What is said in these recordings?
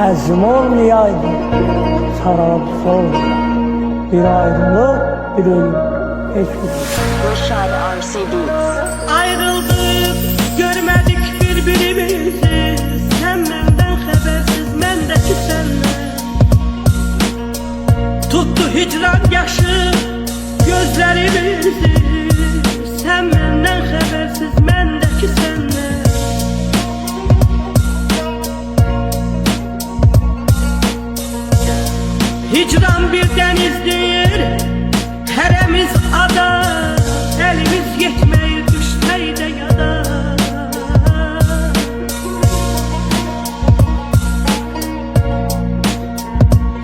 Əzim olmayaydı sararıp soldu. Bir ayrılık, bir ölüm, hiç Rashad RC Beats. Ayrıldık, görmedik birbirimizi. Sen benden habersiz, bendeki senle. Tuttu hicran yaşı gözlerimizi. Sen benden habersiz, bendeki senle. Hicran bir denizdir, heremiz ada. Elimiz yetmeyir düşteyde yada.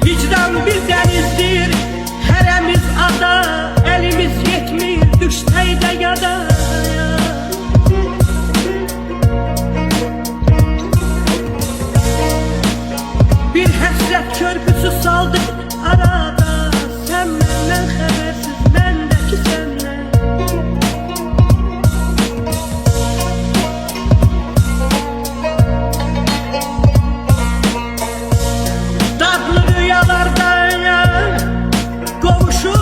Hicran bir denizdir, heremiz ada. Elimiz yetmeyir düşteyde yada. Bir hasret körpüsü saldık arada. Sen benden habersiz, bendeki senle. Tatlı rüyalarda kavuşuyor.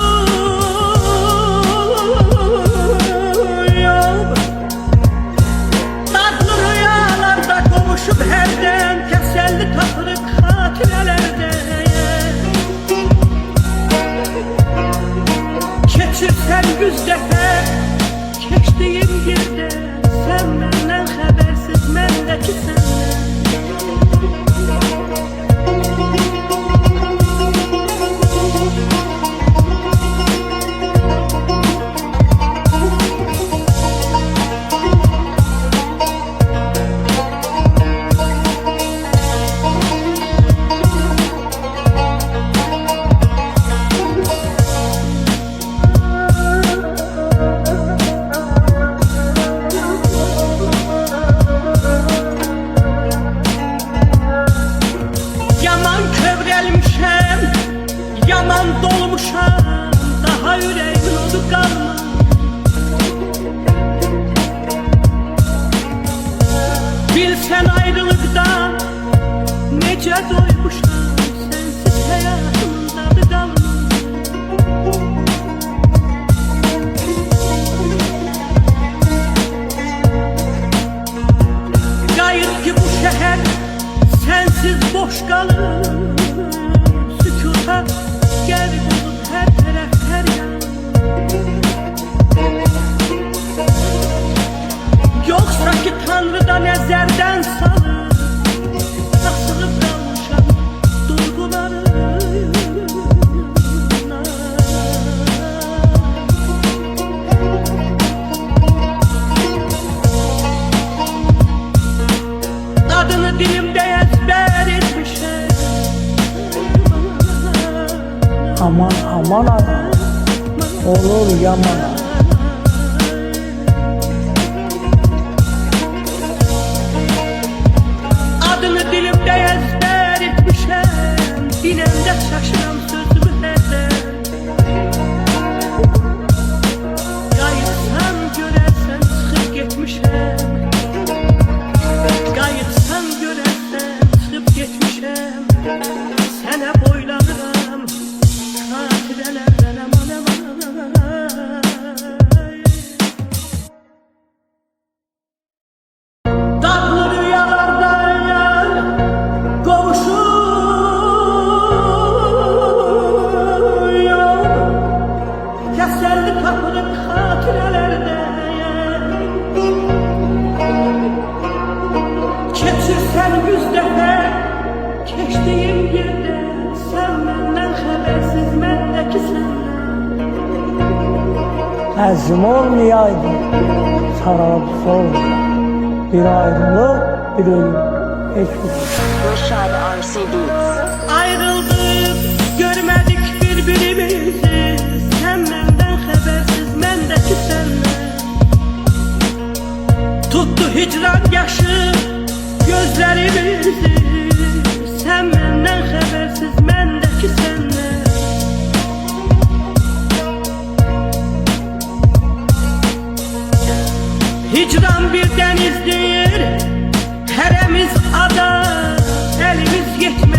Tatlı rüyalarda kavuşup herden teselli tapırık hatirelerde. Geçirsen 100 defa geçtiğim yerde. Sen benden habersiz, bendeki senle. Yaman kövrelmişem, yaman dolmuşam. Daha yüreğimin odu kalma. Bilsen ayrılıktan nece doymuşam. Sensiz hayatımın tadı kalma. Gayet ki bu şehir sensiz boş kalır. Sükuta gel bulup her taraf her yan. Yoksa ki Tanrı'dan ezerden salır. Asılıp kalmışam duygularına. Adını dilimde ezber etmişim. aman aman ay, olur yaman ay. Adını dilimde ezber etmişim. Dilimde şaşıram sözümü herden. Gayıtsan görersen çıkıp gitmişim. Gayıtsan görersen çıkıp gitmişim. Sene boylanıram katilelerden aman aman. Tatlı rüyalarda kavuşuyor. Teselli tapırık hatirelerde. Geçirsen 100 defa geçtiğim yerde. Sen benden habersiz, bendeki senle. Əzim olmayaydı sararıp soldu. Bir ayrılık, bir ölüm, hiç Rashad RC Beats. Ayrıldık, görmedik birbirimizi. Sen benden habersiz, bendeki senle. Tuttu hicran yaşı gözlerimizi. Sen benden habersiz, bendeki senle. Hicran bir denizdir, heremiz ada. Elimiz yetmez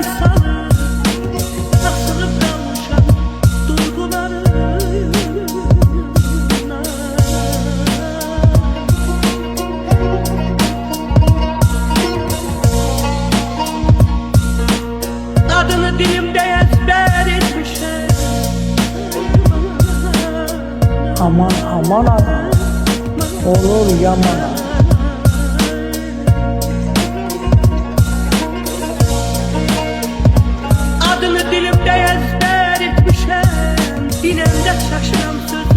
sen salıb asılıp kalmışam duygularına. Adını dilimde ezber etmişim. Aman aman ay, olur yaman. Adını dilimde ezber etmişim. Binemde şaşıram söz